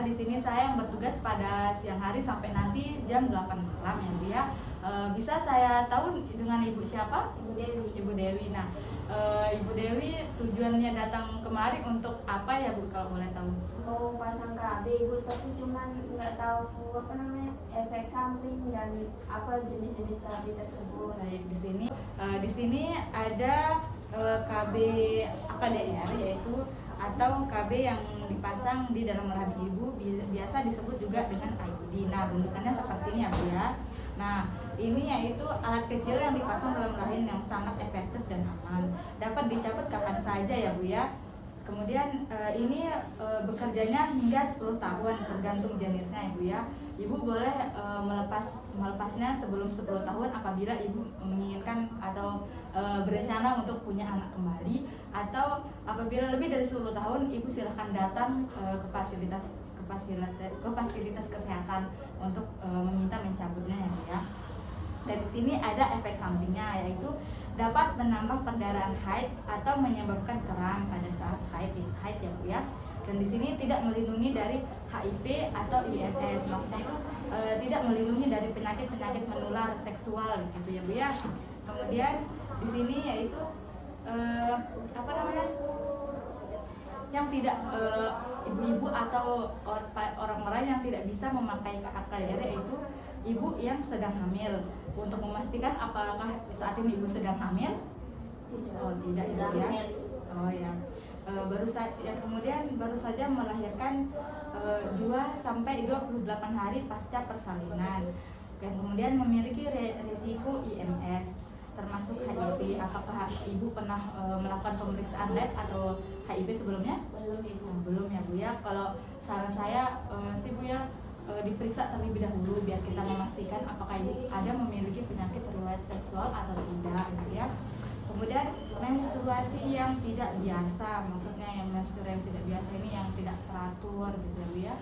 di sini saya yang bertugas pada siang hari sampai nanti jam 8 malam ya Bu ya. Bisa saya tahu dengan Ibu siapa? Ibu Dewi. Ibu Dewi. Nah, Ibu Dewi tujuannya datang kemari untuk apa ya Bu kalau boleh tahu? Mau pasang KB Ibu, tapi cuman nggak tahu apa namanya efek samping dan apa jenis-jenis KB tersebut. Baik, di sini ada KB AKDR, yaitu atau KB yang dipasang di dalam rahim ibu, biasa disebut juga dengan IUD. Nah, bentukannya seperti ini ya Bu ya. Nah, ini yaitu alat kecil yang dipasang dalam rahim yang sangat efektif dan aman. Dapat dicabut kapan saja ya Bu ya. Kemudian ini bekerjanya hingga 10 tahun tergantung jenisnya ya Bu ya. Ibu boleh melepasnya sebelum 10 tahun apabila ibu menginginkan atau berencana untuk punya anak kembali, atau apabila lebih dari 10 tahun ibu silahkan datang ke fasilitas kesehatan untuk meminta mencabutnya ya Bu ya. Dan di sini ada efek sampingnya, yaitu dapat menambah perdarahan haid atau menyebabkan kram pada saat haid ya Bu ya. Dan di sini tidak melindungi dari HIV atau IMS, maksudnya itu tidak melindungi dari penyakit-penyakit menular seksual gitu ya Bu ya. Kemudian di sini yaitu yang tidak ibu-ibu atau orang-orang yang tidak bisa memakai AKDR, yaitu ibu yang sedang hamil. Untuk memastikan apakah saat ini ibu sedang hamil? Tidak. Oh tidak ya Bu ya. Oh ya. Kemudian baru saja melahirkan 2 sampai 28 hari pasca persalinan. Dan kemudian memiliki risiko IMS termasuk HIV. Apakah ibu pernah melakukan pemeriksaan lab atau HIV sebelumnya? Belum Ibu. Belum ya Bu ya. Kalau saran saya sih Bu ya, diperiksa terlebih dahulu biar kita memastikan apakah ibu ada memiliki penyakit riwayat seksual atau tidak gitu ya. Kemudian menstruasi yang tidak biasa, maksudnya yang menstruasi yang tidak biasa ini yang tidak teratur gitu ya Bu ya.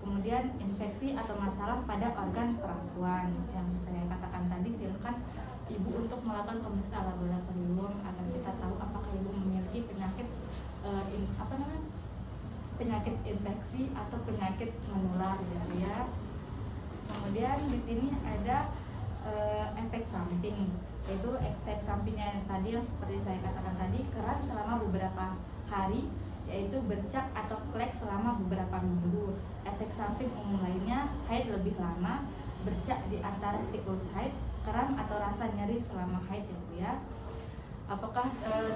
Kemudian infeksi atau masalah pada organ perempuan yang saya katakan tadi, silakan ibu untuk melakukan pemeriksaan laboratorium agar kita tahu apakah ibu memiliki penyakit penyakit infeksi atau penyakit menular gitu ya. Kemudian di sini ada efek samping, yaitu efek sampingnya yang tadi yang seperti saya katakan tadi, kram selama beberapa hari, yaitu bercak atau flek selama beberapa minggu. Efek samping umum lainnya, haid lebih lama, bercak di antara siklus haid, kram atau rasa nyeri selama haid ya Bu ya. Apakah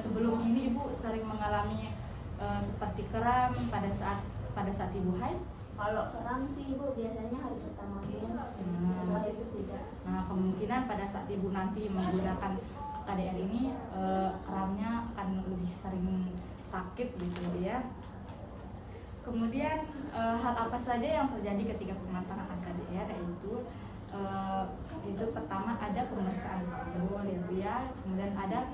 sebelum ini ibu sering mengalami seperti kram pada saat ibu haid? Kalau kram sih Ibu biasanya hari pertama setelah itu tidak. Nah, kemungkinan pada saat ibu nanti menggunakan AKDR ini kramnya akan lebih sering sakit gitu ya. Kemudian hal apa saja yang terjadi ketika pemasangan AKDR, yaitu pertama ada pemeriksaan kandungan ya Bu ya. Kemudian ada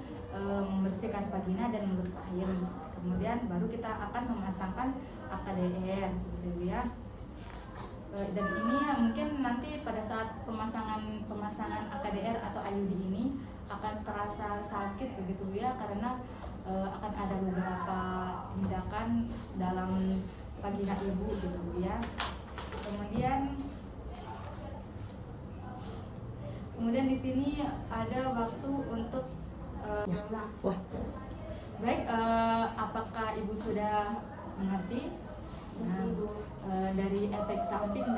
membersihkan vagina dan mulut rahim. Kemudian baru kita akan memasangkan AKDR gitu ya. Dan ini mungkin nanti pada saat pemasangan AKDR atau IUD ini akan terasa sakit begitu ya, karena akan ada beberapa tindakan dalam vagina ibu gitu ya. Kemudian di sini ada waktu untuk wah. Baik, apakah ibu sudah mengerti? Nah, dari efek samping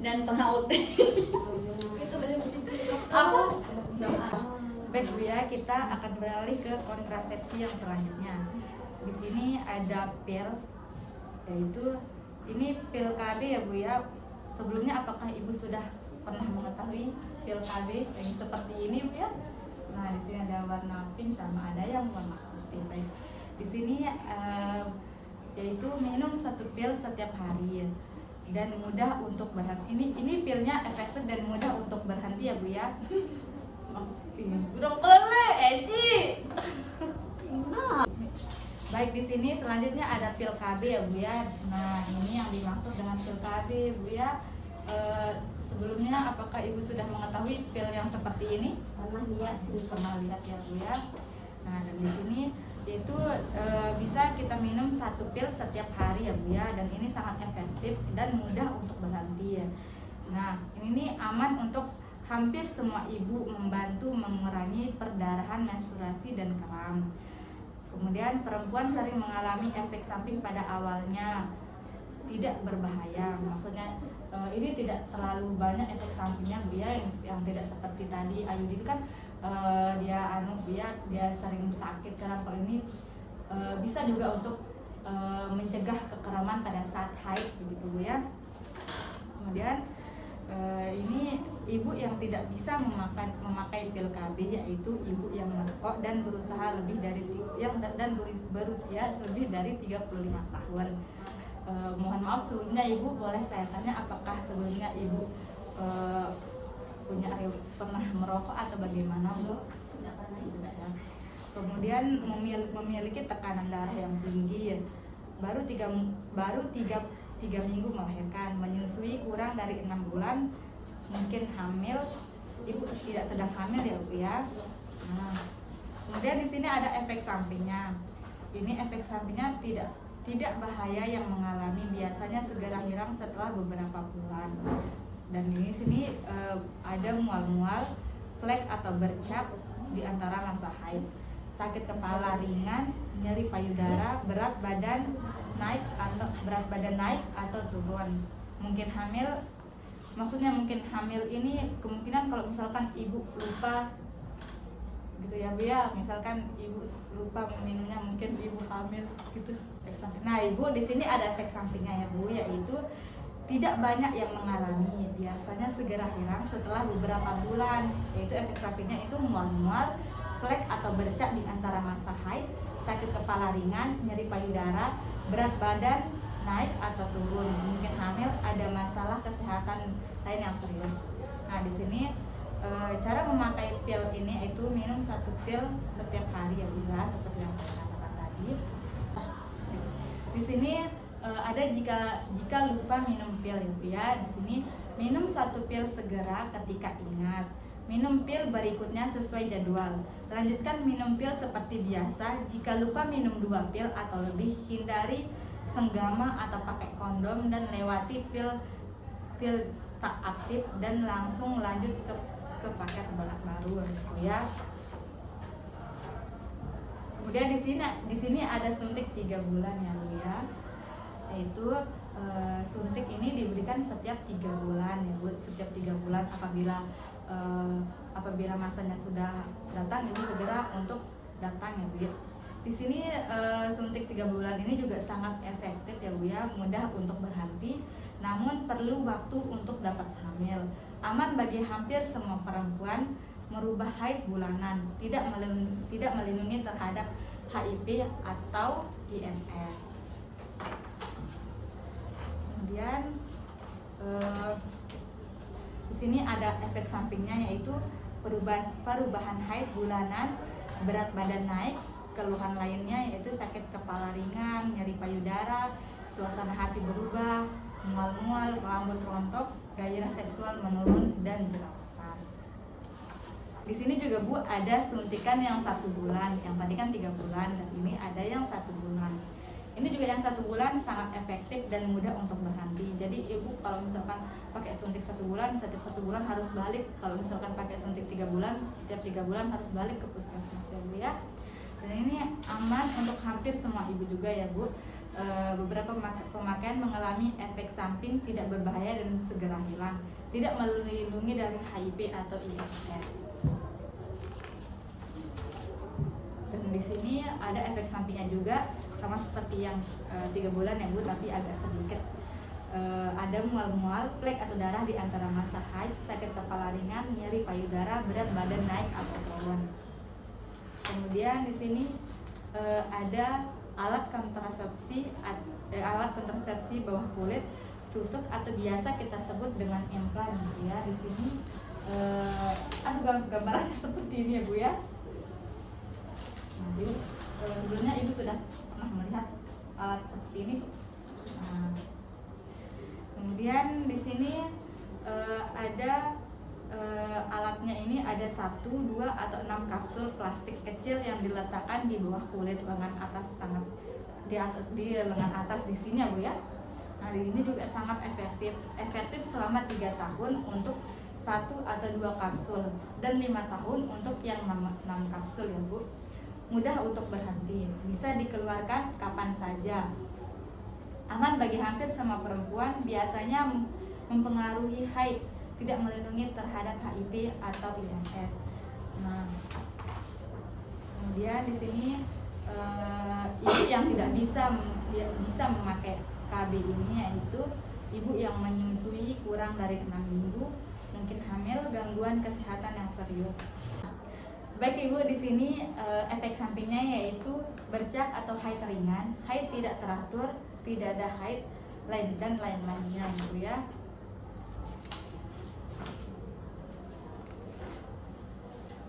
dan pengaut itu apa? Baik Bu ya, kita akan beralih ke kontrasepsi yang selanjutnya. Di sini ada pil, yaitu ini pil KB ya Bu ya. Sebelumnya apakah ibu sudah pernah mengetahui pil KB yang seperti ini Bu ya? Nah, di sini ada warna pink sama ada yang warna putih. Baik. Di sini yaitu minum 1 pil setiap hari dan mudah untuk berhenti. Ini pilnya efektif dan mudah untuk berhenti ya Bu ya. Udah kelele, Eci. Baik, di sini selanjutnya ada pil KB ya Bu ya. Nah, ini yang dimaksud dengan pil KB Bu ya. Sebelumnya apakah ibu sudah mengetahui pil yang seperti ini? Pernah lihat ya Bu ya. Nah, dan di sini yaitu bisa kita minum 1 pil setiap hari ya Bu ya, dan ini sangat efektif dan mudah untuk berhenti ya. Nah, ini aman untuk hampir semua ibu, membantu mengurangi perdarahan menstruasi dan kram. Kemudian perempuan sering mengalami efek samping pada awalnya, tidak berbahaya. Maksudnya ini tidak terlalu banyak efek sampingnya Bu ya, yang tidak seperti tadi Ayudi itu kan dia sering sakit kram. Kalau ini bisa juga untuk mencegah kekeraman pada saat haid begitu Bu ya. Kemudian ini ibu yang tidak bisa memakai pil KB, yaitu ibu yang merokok dan berusaha lebih dari berusia lebih dari 35 tahun. Mohon maaf sebelumnya Ibu, boleh saya tanya apakah sebelumnya Ibu pernah merokok atau bagaimana Bu? Tidak pernah. Tidak ya. Kemudian memiliki tekanan darah yang tinggi, baru tiga minggu melahirkan, menyusui kurang dari 6 bulan, mungkin hamil, ibu tidak sedang hamil ya Bu ya. Nah, kemudian di sini ada efek sampingnya. Ini efek sampingnya tidak bahaya yang mengalami, biasanya segera hilang setelah beberapa bulan. Dan di sini ada mual-mual, flek atau bercak di antara masa haid, sakit kepala ringan, nyeri payudara, berat badan naik atau turun. Mungkin hamil, maksudnya mungkin hamil ini kemungkinan kalau misalkan ibu lupa gitu ya Bu ya, misalkan ibu lupa meminumnya, mungkin ibu hamil gitu. Nah Ibu, di sini ada efek sampingnya ya Bu, yaitu tidak banyak yang mengalami, biasanya segera hilang setelah beberapa bulan, yaitu efek sampingnya itu mual-mual, flek atau bercak di antara masa haid, sakit kepala ringan, nyeri payudara, berat badan naik atau turun, mungkin hamil, ada masalah kesehatan lain yang serius. Nah di sini cara memakai pil ini yaitu minum 1 pil setiap hari ya Bu ya, seperti yang saya katakan tadi. Di sini ada jika lupa minum pil ya Bu ya. Di sini minum 1 pil segera ketika ingat. Minum pil berikutnya sesuai jadwal. Lanjutkan minum pil seperti biasa. Jika lupa minum 2 pil atau lebih, hindari senggama atau pakai kondom dan lewati pil tak aktif dan langsung lanjut ke paket baru ya. Kemudian di sini ada suntik 3 bulan ya Bu ya. Yaitu suntik ini diberikan setiap 3 bulan ya Bu. Setiap 3 bulan apabila masanya sudah datang, Ibu segera untuk datang ya Bu ya. Di sini suntik 3 bulan ini juga sangat efektif ya Bu ya, mudah untuk berhenti, namun perlu waktu untuk dapat hamil. Aman bagi hampir semua perempuan, merubah haid bulanan, tidak melindungi terhadap HIV atau IMS. Kemudian di sini ada efek sampingnya, yaitu perubahan haid bulanan, berat badan naik, keluhan lainnya yaitu sakit kepala ringan, nyeri payudara, suasana hati berubah, mual-mual, rambut rontok, gairah seksual menurun, dan jerawatan. Di sini juga Bu ada suntikan yang 1 bulan, yang tadi kan 3 bulan, dan ini ada yang 1 bulan. Ini juga yang 1 bulan sangat efektif dan mudah untuk berhenti. Jadi Ibu kalau misalkan pakai suntik 1 bulan, setiap 1 bulan harus balik. Kalau misalkan pakai suntik 3 bulan, setiap 3 bulan harus balik ke puskesmas ya Bu ya. Dan ini aman untuk hampir semua ibu juga ya Bu. Beberapa pemakaian mengalami efek samping tidak berbahaya dan segera hilang, tidak melindungi dari HIV atau IMS. Dan di sini ada efek sampingnya juga, sama seperti yang 3 bulan ya Bu, tapi agak sedikit. Ada mual-mual, flek atau darah di antara masa haid, sakit kepala ringan, nyeri payudara, berat badan naik atau turun. Kemudian di sini ada alat kontrasepsi bawah kulit, susuk atau biasa kita sebut dengan implan ya. Di sini gambarannya seperti ini ya Bu ya. Nah, sebelumnya Ibu sudah pernah melihat alat seperti ini. Nah, kemudian di sini ada alatnya ini ada 1, 2, atau 6 kapsul plastik kecil yang diletakkan di bawah kulit lengan atas sangat di lengan atas di sini ya Bu ya. Nah, ini juga sangat efektif selama 3 tahun untuk 1 atau 2 kapsul dan 5 tahun untuk yang 6 kapsul ya Bu. Mudah untuk berhenti, bisa dikeluarkan kapan saja. Aman bagi hampir semua perempuan, biasanya mempengaruhi haid, tidak melindungi terhadap HIV atau IMS. Nah, kemudian di sini ibu yang tidak bisa memakai KB ini yaitu ibu yang menyusui kurang dari 6 minggu, mungkin hamil, gangguan kesehatan yang serius. Baik Ibu, di sini efek sampingnya yaitu bercak atau haid ringan, haid tidak teratur, tidak ada haid lain dan lain-lainnya Ibu ya.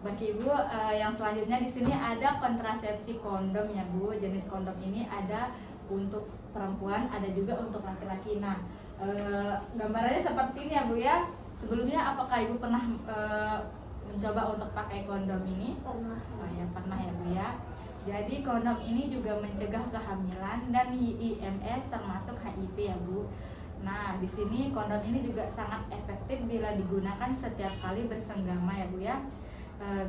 Baik Ibu, yang selanjutnya di sini ada kontrasepsi kondom ya Bu. Jenis kondom ini ada untuk perempuan, ada juga untuk laki-laki. Nah, gambarannya seperti ini ya Bu ya. Sebelumnya apakah Ibu pernah mencoba untuk pakai kondom ini? Pernah. Oh ya, pernah ya Bu ya. Jadi kondom ini juga mencegah kehamilan dan IMS termasuk HIV ya Bu. Nah, di sini kondom ini juga sangat efektif bila digunakan setiap kali bersenggama ya Bu ya.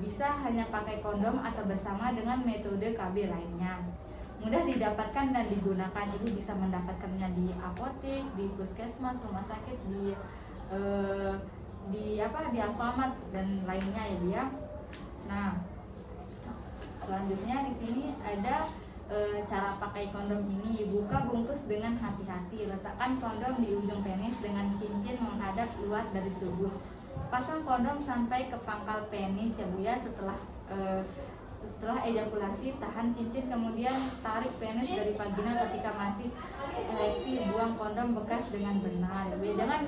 Bisa hanya pakai kondom atau bersama dengan metode KB lainnya. Mudah didapatkan dan digunakan. Ibu bisa mendapatkannya di apotek, di puskesmas, rumah sakit, di Alfamart dan lainnya ya Bu ya. Nah, selanjutnya di sini ada cara pakai kondom ini. Buka bungkus dengan hati-hati. Letakkan kondom di ujung penis dengan cincin menghadap luar dari tubuh. Pasang kondom sampai ke pangkal penis ya Bu ya. Setelah ejakulasi, tahan cincin, kemudian tarik penis dari vagina ketika masih ereksi. Buang kondom bekas dengan benar ya Bu ya. Jangan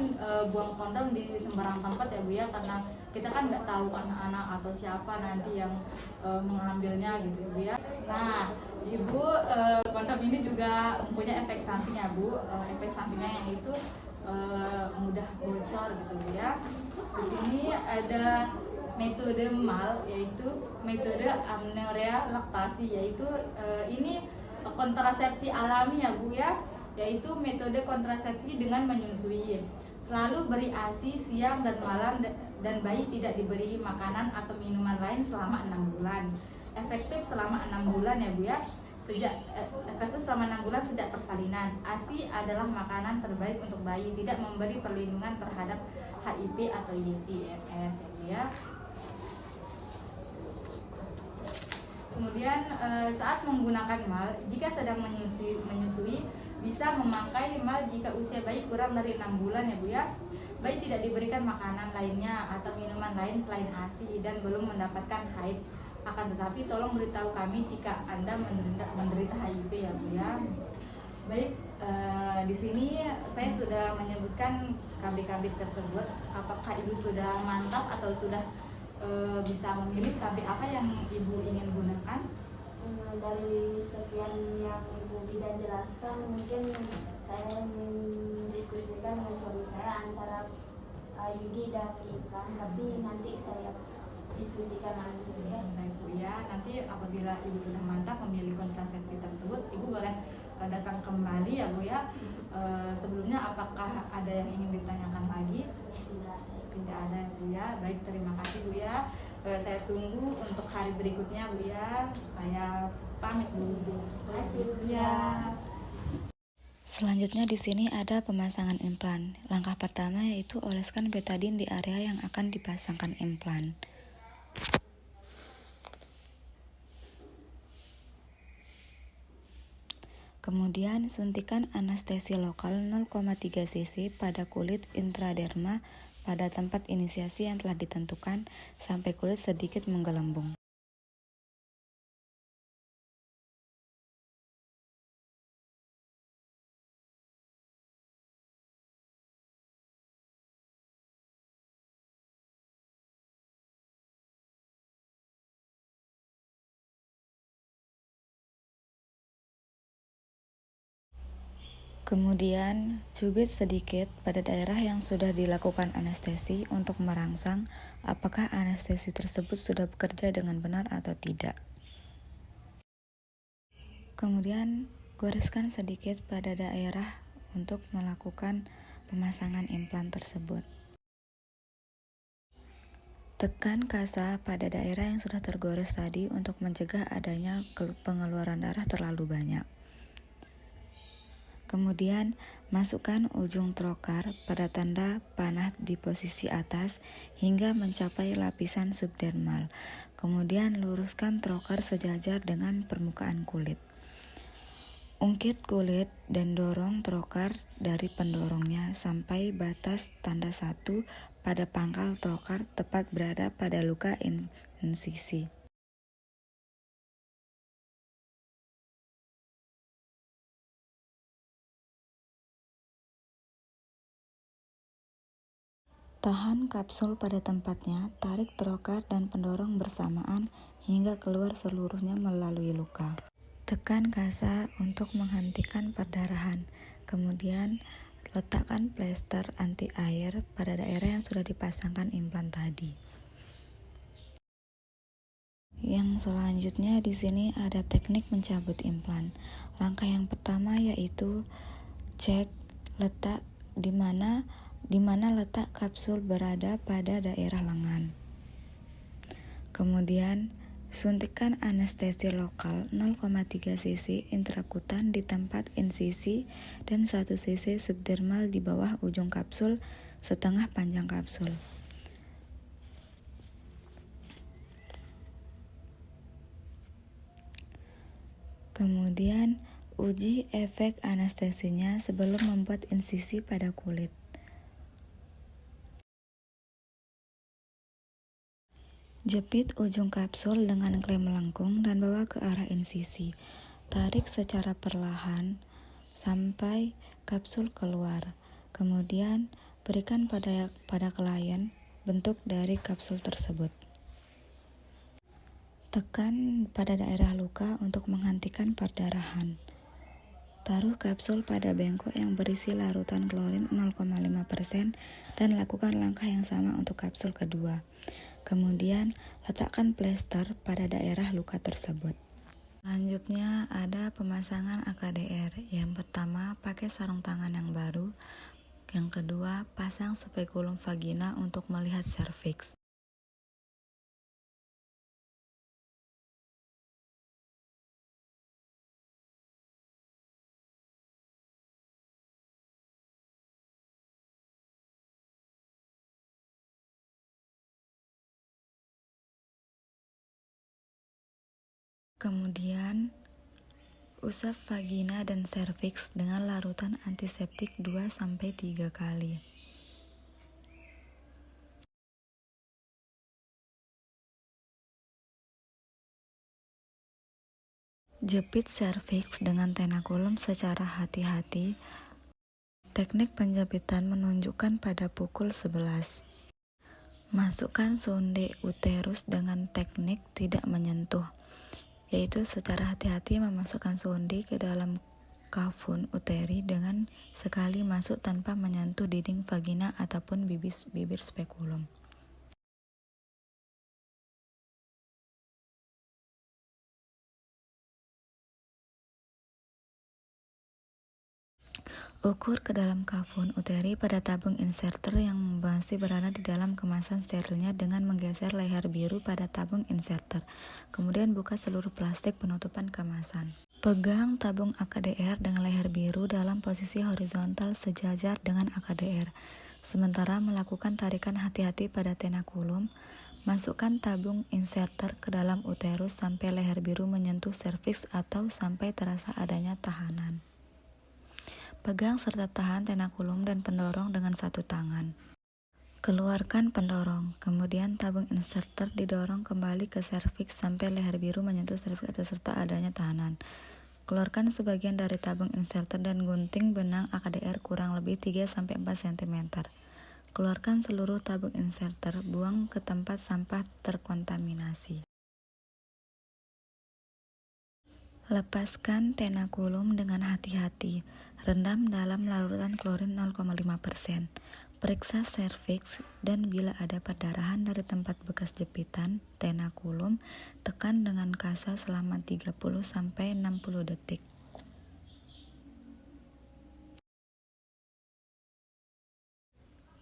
buang kondom di sembarang tempat ya Bu ya, karena kita kan nggak tahu anak-anak atau siapa nanti yang mengambilnya gitu ya Bu ya. Nah Ibu, kondom ini juga mempunyai efek samping ya Bu. Efek sampingnya yaitu mudah bocor gitu Bu ya. Di sini ada metode MAL, yaitu metode amenorrea laktasi, yaitu ini kontrasepsi alami ya Bu ya, yaitu metode kontrasepsi dengan menyusui. Selalu beri ASI siang dan malam dan bayi tidak diberi makanan atau minuman lain selama 6 bulan. Efektif selama 6 bulan ya Bu ya. Efektif selama 6 bulan sejak persalinan. ASI adalah makanan terbaik untuk bayi, tidak memberi perlindungan terhadap HIV atau IMS ya Bu ya. Kemudian saat menggunakan MAL, jika sedang menyusui bisa memakai MAL jika usia bayi kurang dari 6 bulan ya Bu ya. Bayi tidak diberikan makanan lainnya atau minuman lain selain ASI dan belum mendapatkan haid. Akan tetapi tolong beritahu kami jika Anda menderita HIV ya Bu ya. Baik, di sini saya sudah menyebutkan KB-KB tersebut. Apakah Ibu sudah mantap atau sudah bisa memilih KB apa yang Ibu ingin gunakan? Dari sekian yang Ibu Bida jelaskan, mungkin saya mendiskusikan dengan suami saya antara Yugi dan Ivan, tapi nanti saya diskusikan lagi ya. Baik Bu ya, nanti apabila Ibu sudah mantap memilih kontrasepsi tersebut, Ibu boleh datang kembali ya Bu ya. Sebelumnya apakah ada yang ingin ditanyakan lagi? Tidak ada Bu ya. Baik, terima kasih Bu ya. Saya tunggu untuk hari berikutnya Bu ya. Saya pamit dulu Bu. Terima kasih Bu ya. Selanjutnya di sini ada pemasangan implan. Langkah pertama yaitu oleskan betadin di area yang akan dipasangkan implan. Kemudian suntikan anestesi lokal 0,3 cc pada kulit intraderma pada tempat inisiasi yang telah ditentukan sampai kulit sedikit menggelembung. Kemudian, cubit sedikit pada daerah yang sudah dilakukan anestesi untuk merangsang apakah anestesi tersebut sudah bekerja dengan benar atau tidak. Kemudian, Goreskan sedikit pada daerah untuk melakukan pemasangan implan tersebut. Tekan kasa pada daerah yang sudah tergores tadi untuk mencegah adanya pengeluaran darah terlalu banyak. Kemudian, masukkan ujung trokar pada tanda panah di posisi atas hingga mencapai lapisan subdermal. Kemudian, luruskan trokar sejajar dengan permukaan kulit. Ungkit kulit dan dorong trokar dari pendorongnya sampai batas tanda 1 pada pangkal trokar tepat berada pada luka insisi. Tahan kapsul pada tempatnya, tarik trokar dan pendorong bersamaan hingga keluar seluruhnya melalui luka. Tekan kasa untuk menghentikan perdarahan. Kemudian, letakkan plester anti air pada daerah yang sudah dipasangkan implan tadi. Yang selanjutnya di sini ada teknik mencabut implan. Langkah yang pertama yaitu cek letak di mana letak kapsul berada pada daerah lengan. Kemudian, suntikan anestesi lokal 0,3 cc intrakutan di tempat insisi dan 1 cc subdermal di bawah ujung kapsul setengah panjang kapsul. Kemudian, uji efek anestesinya sebelum membuat insisi pada kulit. Jepit ujung kapsul dengan klem melengkung dan bawa ke arah insisi. Tarik secara perlahan sampai kapsul keluar. Kemudian berikan pada klien bentuk dari kapsul tersebut. Tekan pada daerah luka untuk menghentikan perdarahan. Taruh kapsul pada bengkok yang berisi larutan klorin 0,5% dan lakukan langkah yang sama untuk kapsul kedua. Kemudian, letakkan plester pada daerah luka tersebut. Selanjutnya ada pemasangan AKDR. Yang pertama, pakai sarung tangan yang baru. Yang kedua, pasang spekulum vagina untuk melihat serviks. Kemudian, usap vagina dan serviks dengan larutan antiseptik 2-3 kali. Jepit serviks dengan tenakulum secara hati-hati. Teknik penjepitan menunjukkan pada pukul 11. Masukkan sonde uterus dengan teknik tidak menyentuh, yaitu secara hati-hati memasukkan sonde ke dalam kafun uteri dengan sekali masuk tanpa menyentuh dinding vagina ataupun bibir spekulum. Ukur ke dalam kafun uteri pada tabung inserter yang masih berada di dalam kemasan sterilnya dengan menggeser leher biru pada tabung inserter. Kemudian buka seluruh plastik penutupan kemasan. Pegang tabung AKDR dengan leher biru dalam posisi horizontal sejajar dengan AKDR. Sementara melakukan tarikan hati-hati pada tenakulum, masukkan tabung inserter ke dalam uterus sampai leher biru menyentuh serviks atau sampai terasa adanya tahanan. Pegang serta tahan tenakulum dan pendorong dengan satu tangan. Keluarkan pendorong, kemudian tabung inserter didorong kembali ke serviks sampai leher biru menyentuh serviks atau serta adanya tahanan. Keluarkan sebagian dari tabung inserter dan gunting benang AKDR kurang lebih 3-4 cm. Keluarkan seluruh tabung inserter, buang ke tempat sampah terkontaminasi. Lepaskan tenakulum dengan hati-hati. Rendam dalam larutan klorin 0,5%. Periksa serviks dan bila ada perdarahan dari tempat bekas jepitan tenakulum, tekan dengan kasa selama 30-60 detik.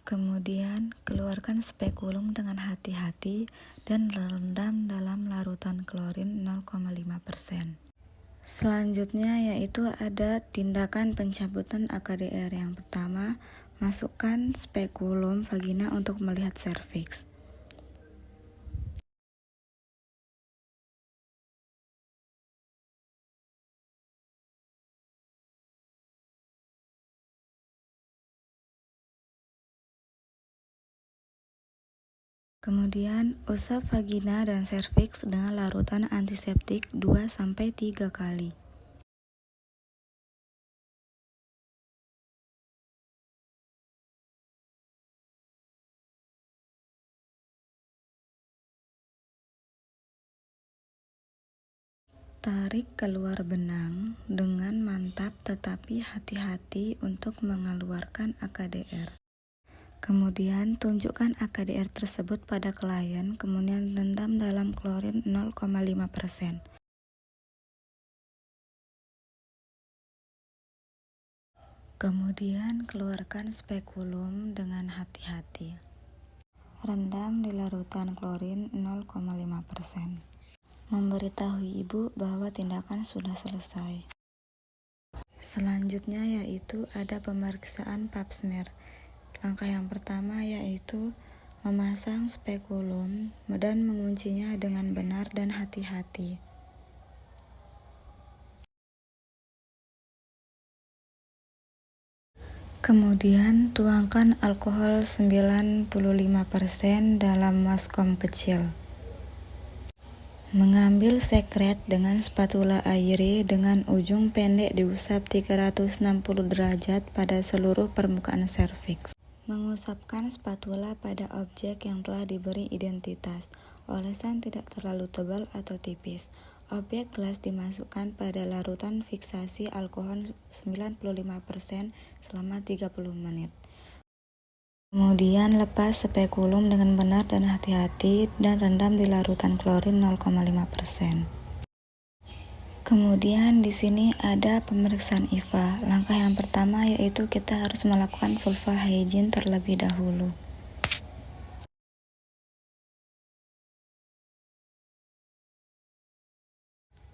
Kemudian, keluarkan spekulum dengan hati-hati dan rendam dalam larutan klorin 0,5%. Selanjutnya yaitu ada tindakan pencabutan AKDR. Yang pertama, masukkan spekulum vagina untuk melihat serviks. Kemudian, usap vagina dan serviks dengan larutan antiseptik 2-3 kali. Tarik keluar benang dengan mantap tetapi hati-hati untuk mengeluarkan AKDR. Kemudian tunjukkan AKDR tersebut pada klien, kemudian rendam dalam klorin 0,5%. Kemudian keluarkan spekulum dengan hati-hati. Rendam di larutan klorin 0,5%. Memberitahui ibu bahwa tindakan sudah selesai. Selanjutnya yaitu ada pemeriksaan pap smear. Langkah yang pertama yaitu memasang spekulum dan menguncinya dengan benar dan hati-hati. Kemudian tuangkan alkohol 95% dalam maskom kecil. Mengambil sekret dengan spatula aire dengan ujung pendek diusap 360 derajat pada seluruh permukaan serviks. Mengusapkan spatula pada objek yang telah diberi identitas. Olesan tidak terlalu tebal atau tipis. Objek gelas dimasukkan pada larutan fiksasi alkohol 95% selama 30 menit. Kemudian lepas spekulum dengan benar dan hati-hati dan rendam di larutan klorin 0,5%. Kemudian di sini ada pemeriksaan IVA. Langkah yang pertama yaitu kita harus melakukan vulva hygiene terlebih dahulu.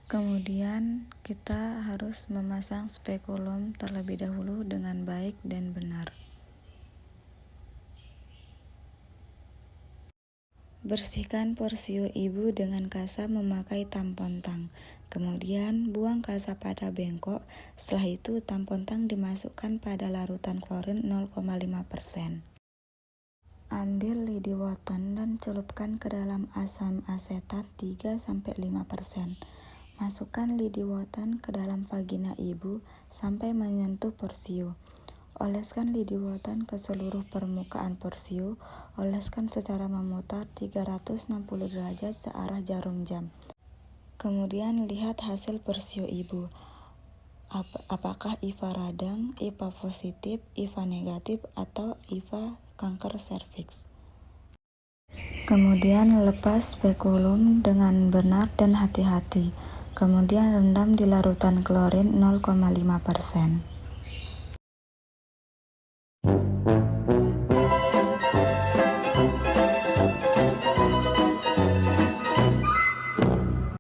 Kemudian kita harus memasang spekulum terlebih dahulu dengan baik dan benar. Bersihkan porsio ibu dengan kasa memakai tampon tang. Kemudian buang kasa pada bengkok. Setelah itu tampon tang dimasukkan pada larutan klorin 0,5%. Ambil lidi woton dan celupkan ke dalam asam asetat 3-5%. Masukkan lidi woton ke dalam vagina ibu sampai menyentuh porsio. Oleskan lidi woton ke seluruh permukaan porsio. Oleskan secara memutar 360 derajat searah jarum jam. Kemudian lihat hasil porsio ibu. Apakah IVA radang, IVA positif, IVA negatif, atau IVA kanker serviks. Kemudian lepas spekulum dengan benar dan hati-hati. Kemudian rendam di larutan klorin 0,5%.